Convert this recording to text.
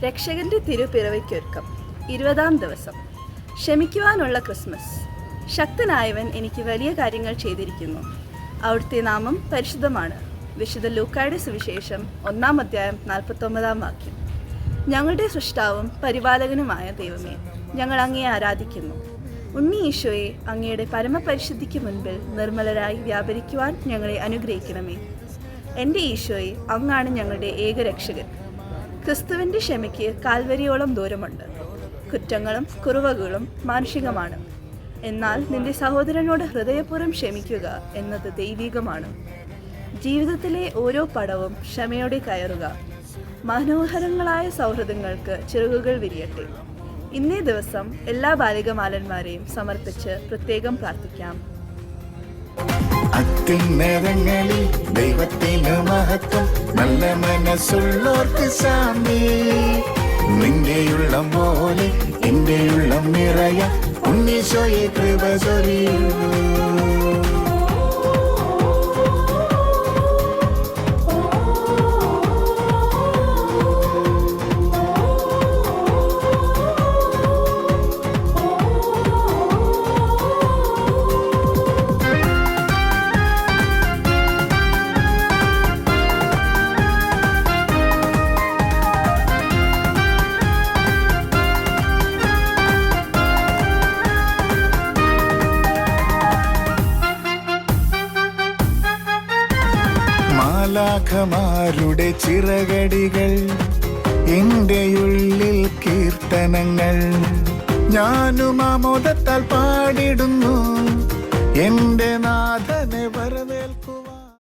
രക്ഷകന്റെ തിരുപ്പിറവിക്കൊരുക്കം 20-ാം ദിവസം. ക്ഷമിക്കുവാനുള്ള ക്രിസ്മസ്. ശക്തനായവൻ എനിക്ക് വലിയ കാര്യങ്ങൾ ചെയ്തിരിക്കുന്നു. അവിടുത്തെ നാമം പരിശുദ്ധമാണ്. വിശുദ്ധ ലൂക്കായുടെ സുവിശേഷം 1-ാം അധ്യായം 49-ാം വാക്യം. ഞങ്ങളുടെ സൃഷ്ടാവും പരിപാലകനുമായ ദൈവമേ, ഞങ്ങൾ അങ്ങയെ ആരാധിക്കുന്നു. ഉണ്ണി ഈശോയെ, അങ്ങയുടെ പരമപരിശുദ്ധിക്ക് മുൻപിൽ നിർമ്മലരായി വ്യാപരിക്കുവാൻ ഞങ്ങളെ അനുഗ്രഹിക്കണമേ. എൻ്റെ ഈശോയെ, അങ്ങാണ് ഞങ്ങളുടെ ഏകരക്ഷകൻ. ക്രിസ്തുവിൻ്റെ ക്ഷമയ്ക്ക് കാൽവരിയോളം ദൂരമുണ്ട്. കുറ്റങ്ങളും കുറവുകളും മാനുഷികമാണ്. എന്നാൽ നിന്റെ സഹോദരനോട് ഹൃദയപൂർവ്വം ക്ഷമിക്കുക എന്നത് ദൈവികമാണ്. ജീവിതത്തിലെ ഓരോ പടവും ക്ഷമയോടെ കയറുക. മനോഹരങ്ങളായ സൗഹൃദങ്ങൾക്ക് ചിറകുകൾ വിരിയട്ടെ. ഇന്നേ ദിവസം എല്ലാ ബാലികമാലന്മാരെയും സമർപ്പിച്ച് പ്രത്യേകം പ്രാർത്ഥിക്കാം. അത്യുന്നതങ്ങളിൽ ദൈവത്തിന് മഹത്വം, നല്ല മനസ്സുള്ളോർക്ക് സാമി. നിന്റെയുള്ളം പോലെ എന്റെയുള്ളം നിറയ ഉണ്ണീശോയെ കൃപ ചൊരിയൂ. മാലാഖമാരുടെ ചിറകടികൾ, എന്റെയുള്ളിൽ കീർത്തനങ്ങൾ. ഞാനും ആമോദത്താൽ പാടിടുന്നു, എന്റെ നാഥനെ വരവേൽക്കുവാൻ.